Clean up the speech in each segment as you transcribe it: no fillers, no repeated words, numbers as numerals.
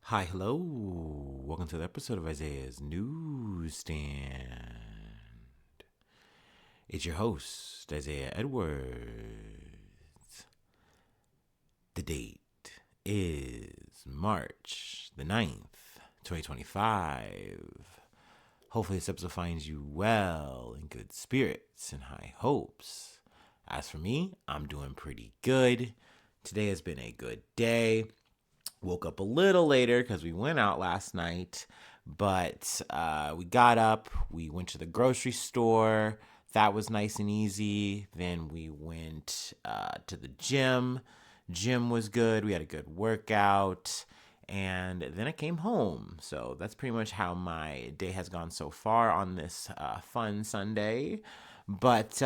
Hi, hello. Welcome to the episode of Isaiah's Newsstand. It's your host, Isaiah Edwards. The date is March the 9th, 2025. Hopefully, this episode finds you well, in good spirits, and high hopes. As for me, I'm doing pretty good. Today has been a good day. Woke up a little later because we went out last night, but we got up, we went to the grocery store. That was nice and easy. Then we went to the gym. Gym was good. We had a good workout. And then I came home. So that's pretty much how my day has gone so far on this fun Sunday. But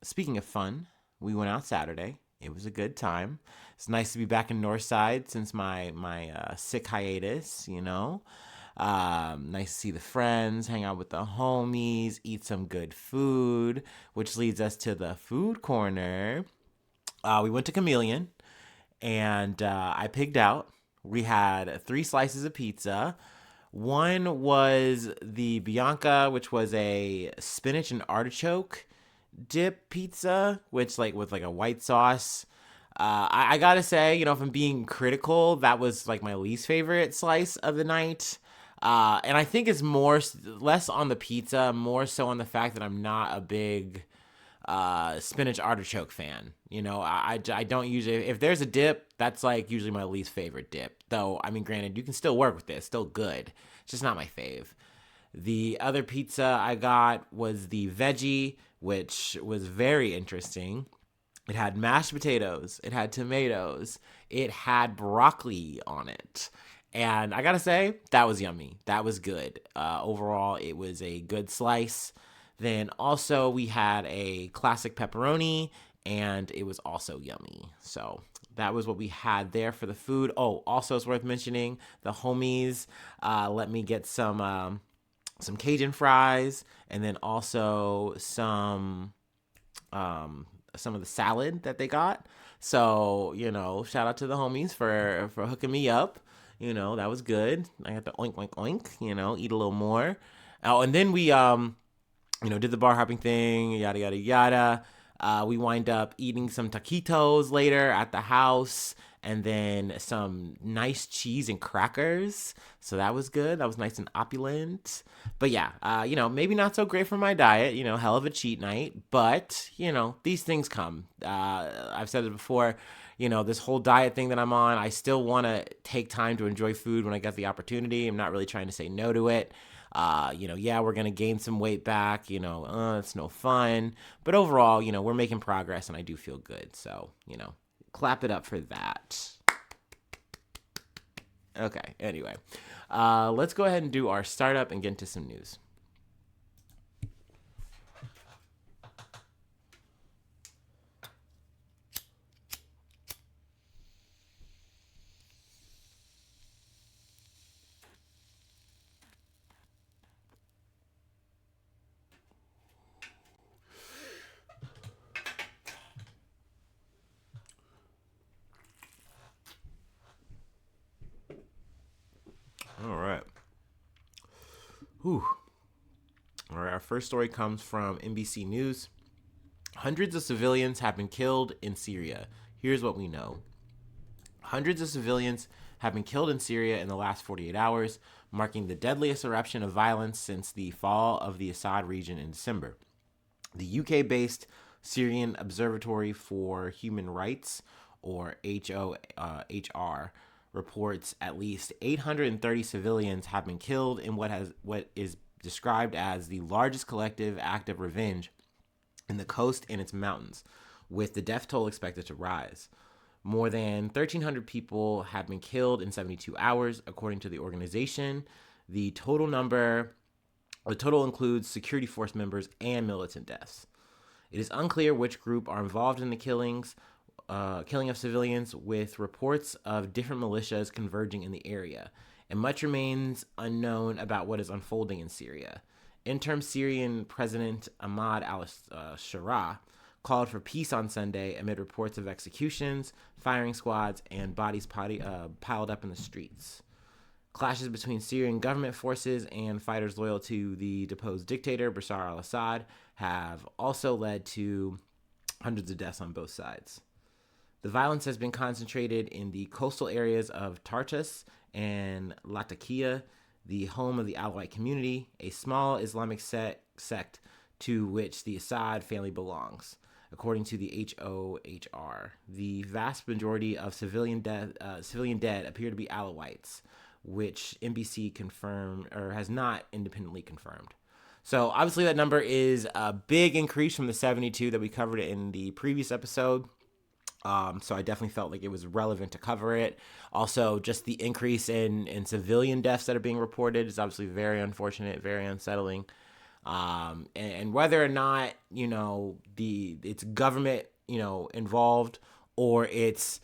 speaking of fun, we went out Saturday. It was a good time. It's nice to be back in Northside since my sick hiatus, you know. Nice to see the friends, hang out with the homies, eat some good food, which leads us to the food corner. We went to Chameleon, and I pigged out. We had 3 slices of pizza. One was the Bianca, which was a spinach and artichoke dip pizza, which with a white sauce. I gotta say, if I'm being critical, that was like my least favorite slice of the night. And I think it's less on the pizza, more so on the fact that I'm not a big spinach artichoke fan. I don't usually, if there's a dip, that's like usually my least favorite dip. Though, I mean, granted, you can still work with it, it's still good. It's just not my fave. The other pizza I got was the veggie, which was very interesting. It had mashed potatoes, it had tomatoes, it had broccoli on it. And I gotta say, that was yummy. That was good. Overall, it was a good slice. Then also, we had a classic pepperoni, and it was also yummy. So that was what we had there for the food. Oh, also, it's worth mentioning the homies let me get some Cajun fries, and then also some of the salad that they got. So, shout out to the homies for hooking me up. That was good. I got to oink oink oink, eat a little more. Oh, and then we did the bar hopping thing, yada yada yada. We wind up eating some taquitos later at the house, and then some nice cheese and crackers. So that was good. That was nice and opulent. But yeah, maybe not so great for my diet. Hell of a cheat night. But these things come. I've said it before. This whole diet thing that I'm on, I still want to take time to enjoy food when I get the opportunity. I'm not really trying to say no to it. Yeah, we're going to gain some weight back, it's no fun. But overall, we're making progress and I do feel good. So, clap it up for that. Okay, anyway, let's go ahead and do our startup and get into some news. All right. Whew. All right, our first story comes from NBC News. Hundreds of civilians have been killed in Syria. Here's what we know. Hundreds of civilians have been killed in Syria in the last 48 hours, marking the deadliest eruption of violence since the fall of the Assad region in December. The UK-based Syrian Observatory for Human Rights, or HOHR, reports at least 830 civilians have been killed in what is described as the largest collective act of revenge in the coast and its mountains, with the death toll expected to rise. More than 1,300 people have been killed in 72 hours, according to the organization. The total includes security force members and militant deaths. It is unclear which group are involved in the killing of civilians, with reports of different militias converging in the area, and much remains unknown about what is unfolding in Syria. Interim Syrian President Ahmad al-Shara called for peace on Sunday amid reports of executions, firing squads, and bodies piled up in the streets. Clashes between Syrian government forces and fighters loyal to the deposed dictator, Bashar al-Assad, have also led to hundreds of deaths on both sides. The violence has been concentrated in the coastal areas of Tartus and Latakia, the home of the Alawite community, a small Islamic sect to which the Assad family belongs. According to the HOHR, the vast majority of civilian dead appear to be Alawites, which NBC confirmed or has not independently confirmed. So obviously that number is a big increase from the 72 that we covered in the previous episode. So I definitely felt like it was relevant to cover it. Also, just the increase in civilian deaths that are being reported is obviously very unfortunate, very unsettling. And whether or not, it's government, involved, or it's,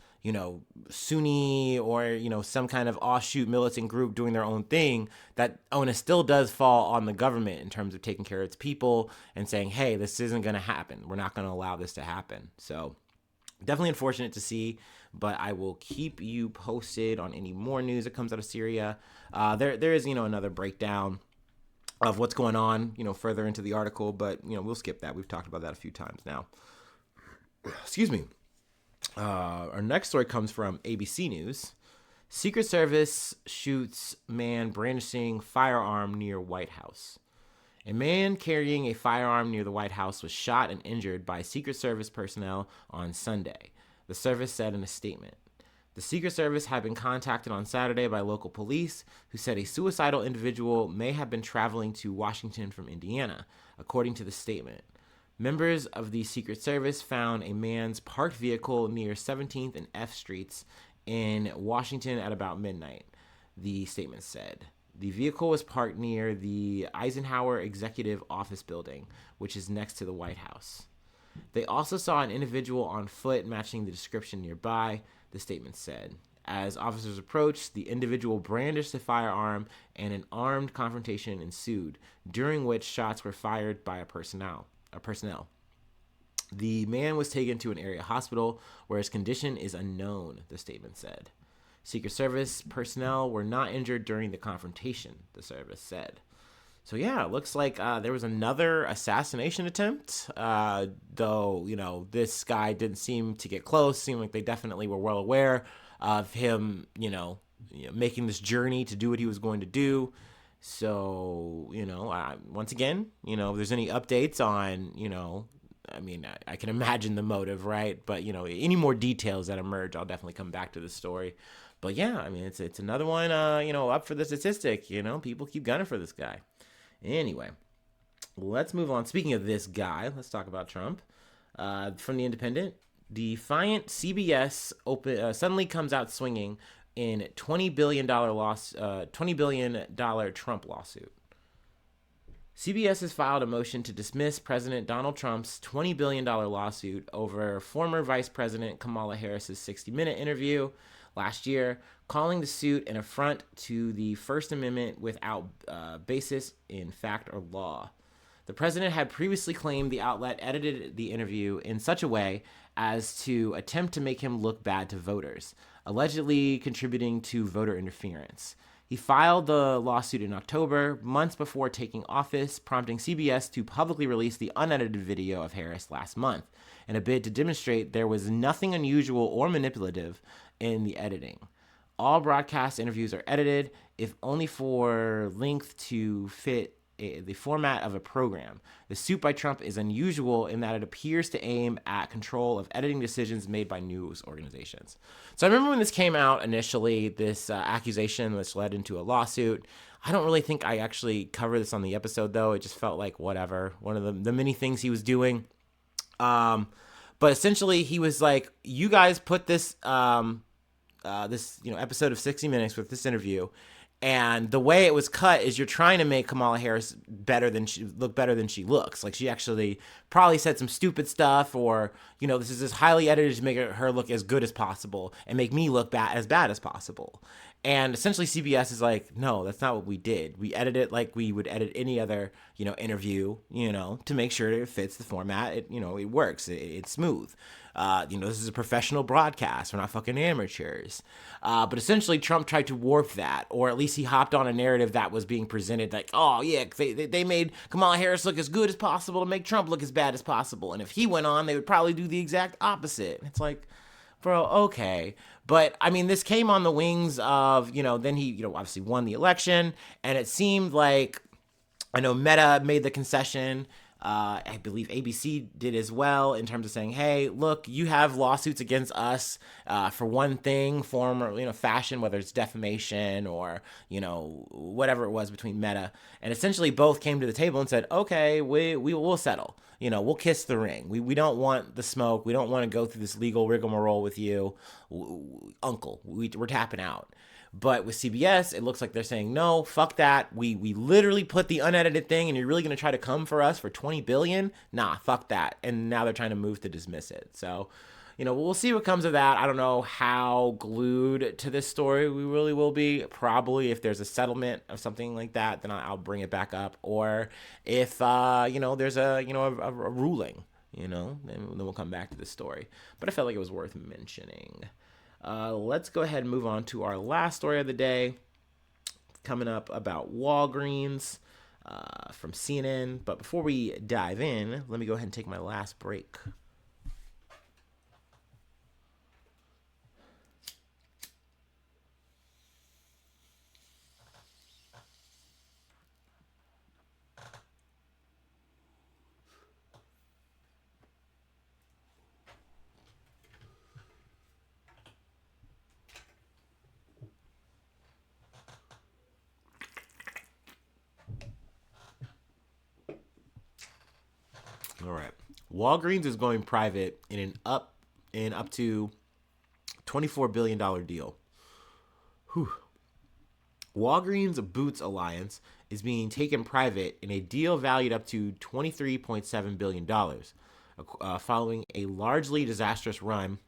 Sunni or, some kind of offshoot militant group doing their own thing, that onus still does fall on the government in terms of taking care of its people and saying, hey, this isn't going to happen. We're not going to allow this to happen. So definitely unfortunate to see, but I will keep you posted on any more news that comes out of Syria. There is, another breakdown of what's going on, further into the article, but, we'll skip that. We've talked about that a few times now. Excuse me. Our next story comes from ABC News. Secret Service shoots man brandishing firearm near White House. A man carrying a firearm near the White House was shot and injured by Secret Service personnel on Sunday, the service said in a statement. The Secret Service had been contacted on Saturday by local police, who said a suicidal individual may have been traveling to Washington from Indiana, according to the statement. Members of the Secret Service found a man's parked vehicle near 17th and F Streets in Washington at about midnight, the statement said. The vehicle was parked near the Eisenhower Executive Office Building, which is next to the White House. They also saw an individual on foot matching the description nearby, the statement said. As officers approached, the individual brandished a firearm and an armed confrontation ensued, during which shots were fired by personnel. The man was taken to an area hospital where his condition is unknown, the statement said. Secret Service personnel were not injured during the confrontation, the service said. So yeah, it looks like there was another assassination attempt, though, this guy didn't seem to get close. Seemed like they definitely were well aware of him, making this journey to do what he was going to do. So, once again, if there's any updates on, I can imagine the motive, right? But, any more details that emerge, I'll definitely come back to the story. But yeah, it's another one, up for the statistic, people keep gunning for this guy. Anyway, let's move on. Speaking of this guy, let's talk about Trump. From The Independent, defiant CBS suddenly comes out swinging in $20 billion Trump lawsuit. CBS has filed a motion to dismiss President Donald Trump's $20 billion lawsuit over former Vice President Kamala Harris's 60-minute interview last year, calling the suit an affront to the First Amendment without basis in fact or law. The president had previously claimed the outlet edited the interview in such a way as to attempt to make him look bad to voters, allegedly contributing to voter interference. He filed the lawsuit in October, months before taking office, prompting CBS to publicly release the unedited video of Harris last month, in a bid to demonstrate there was nothing unusual or manipulative in the editing. All broadcast interviews are edited, if only for length to fit the format of a program. The suit by Trump is unusual in that it appears to aim at control of editing decisions made by news organizations. So I remember when this came out initially, this accusation which led into a lawsuit. I don't really think I actually covered this on the episode, though. It just felt like whatever, one of the many things he was doing. But essentially, he was like, you guys put this episode of 60 Minutes with this interview And the way it was cut is you're trying to make Kamala Harris look better than she looks. Like she actually probably said some stupid stuff, or this is just highly edited to make her look as good as possible and make me look as bad as possible. And essentially, CBS is like, no, that's not what we did. We edited it like we would edit any other, interview, to make sure it fits the format. It works. It's smooth. This is a professional broadcast. We're not fucking amateurs. But essentially, Trump tried to warp that, or at least he hopped on a narrative that was being presented like, oh, yeah, they made Kamala Harris look as good as possible to make Trump look as bad as possible. And if he went on, they would probably do the exact opposite. It's like, bro, okay. But I mean, this came on the wings of, then he, obviously won the election. And it seemed like, I know Meta made the concession. I believe ABC did as well, in terms of saying, hey, look, you have lawsuits against us for one thing, form, or, fashion, whether it's defamation or, whatever it was between Meta. And essentially both came to the table and said, okay, we will settle. We'll kiss the ring. We don't want the smoke. We don't want to go through this legal rigmarole with you, uncle. We're tapping out. But with CBS, it looks like they're saying, no, fuck that. We literally put the unedited thing, and you're really going to try to come for us for $20 billion? Nah, fuck that. And now they're trying to move to dismiss it. So, we'll see what comes of that. I don't know how glued to this story we really will be. Probably if there's a settlement of something like that, then I'll bring it back up. Or if, there's a ruling, then we'll come back to this story. But I felt like it was worth mentioning. Let's go ahead and move on to our last story of the day. Coming up about Walgreens from CNN. But before we dive in, let me go ahead and take my last break. All right. Walgreens is going private in up to $24 billion deal. Whew. Walgreens Boots Alliance is being taken private in a deal valued up to $23.7 billion, following a largely disastrous run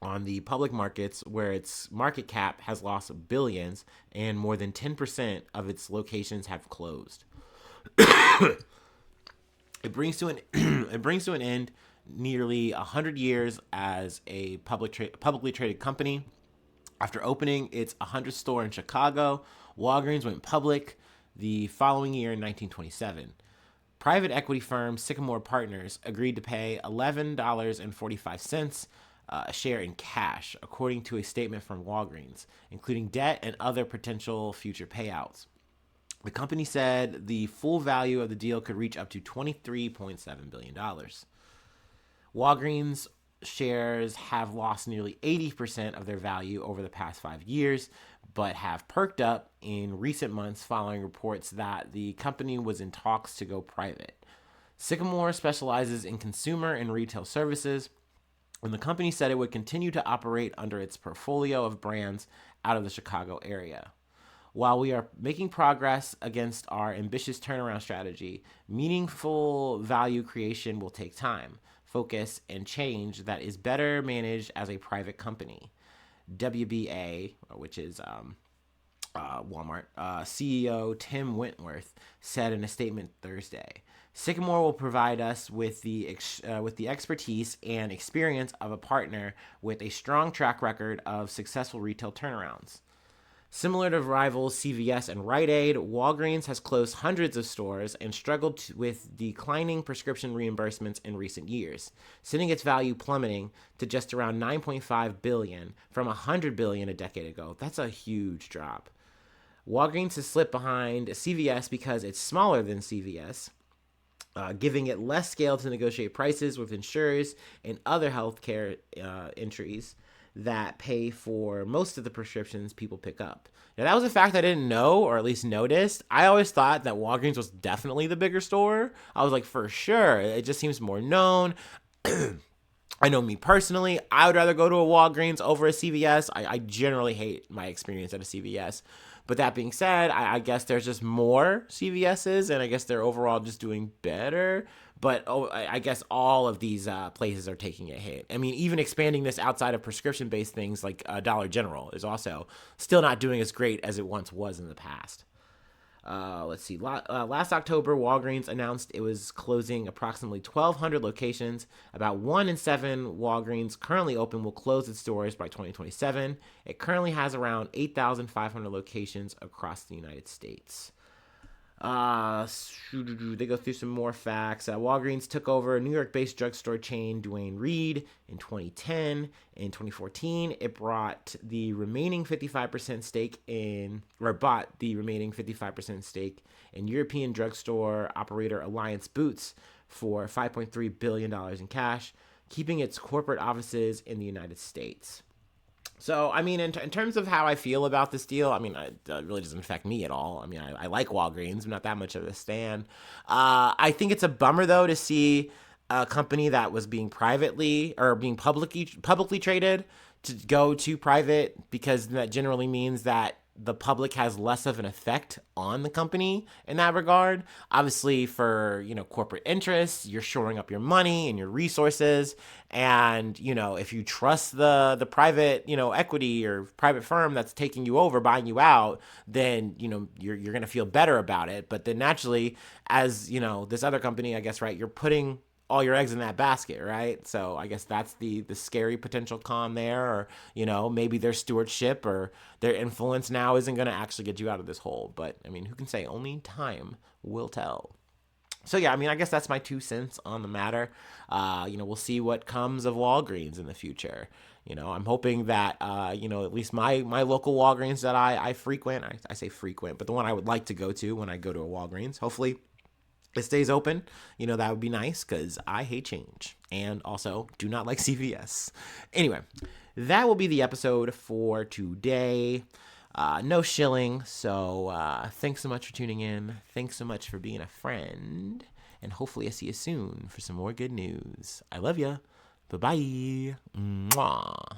on the public markets, where its market cap has lost billions and more than 10% of its locations have closed. It brings to an end nearly 100 years as a publicly traded company. After opening its 100th store in Chicago, Walgreens went public the following year in 1927. Private equity firm Sycamore Partners agreed to pay $11.45 a share in cash, according to a statement from Walgreens, including debt and other potential future payouts. The company said the full value of the deal could reach up to $23.7 billion. Walgreens shares have lost nearly 80% of their value over the past 5 years, but have perked up in recent months following reports that the company was in talks to go private. Sycamore specializes in consumer and retail services, and the company said it would continue to operate under its portfolio of brands out of the Chicago area. While we are making progress against our ambitious turnaround strategy, meaningful value creation will take time, focus, and change that is better managed as a private company. WBA, which is Walmart, CEO Tim Wentworth said in a statement Thursday, Sycamore will provide us with the expertise and experience of a partner with a strong track record of successful retail turnarounds. Similar to rivals CVS and Rite Aid, Walgreens has closed hundreds of stores and struggled with declining prescription reimbursements in recent years, sending its value plummeting to just around $9.5 billion from $100 billion a decade ago. That's a huge drop. Walgreens has slipped behind CVS because it's smaller than CVS, giving it less scale to negotiate prices with insurers and other healthcare entries that pay for most of the prescriptions people pick up. Now, that was a fact I didn't know, or at least noticed. I always thought that Walgreens was definitely the bigger store. I was like, for sure. It just seems more known. I know me personally, I would rather go to a Walgreens over a CVS. I generally hate my experience at a CVS. But that being said, I guess there's just more CVS's, and I guess they're overall just doing better. But I guess all of these places are taking a hit. I mean, even expanding this outside of prescription-based things like Dollar General is also still not doing as great as it once was in the past. Let's see. Last October, Walgreens announced it was closing approximately 1,200 locations. About 1 in 7 Walgreens currently open will close its doors by 2027. It currently has around 8,500 locations across the United States. They go through some more facts. Walgreens took over New York-based drugstore chain Duane Reade in 2010. In 2014, it bought the remaining 55% stake in European drugstore operator Alliance Boots for $5.3 billion in cash, keeping its corporate offices in the United States. So, I mean, in terms of how I feel about this deal, I mean, it really doesn't affect me at all. I mean, I like Walgreens. I'm not that much of a stan. I think it's a bummer, though, to see a company that was being being publicly traded to go to private, because that generally means that the public has less of an effect on the company in that regard. Obviously, for corporate interests, you're shoring up your money and your resources, and if you trust the private equity or private firm that's taking you over, buying you out, then you're gonna feel better about it. But then naturally, as this other company, I guess, right, you're putting all your eggs in that basket, right? So I guess that's the scary potential con there, or maybe their stewardship or their influence now isn't going to actually get you out of this hole. But I mean, who can say? Only time will tell. So yeah, I mean, I guess that's my 2 cents on the matter. We'll see what comes of Walgreens in the future. I'm hoping that at least my local Walgreens that I frequent, I say frequent, but the one I would like to go to when I go to a Walgreens, hopefully it stays open. That would be nice, because I hate change and also do not like CVS. Anyway, that will be the episode for today. No shilling. So thanks so much for tuning in. Thanks so much for being a friend. And hopefully I see you soon for some more good news. I love ya. Bye-bye. Mwah.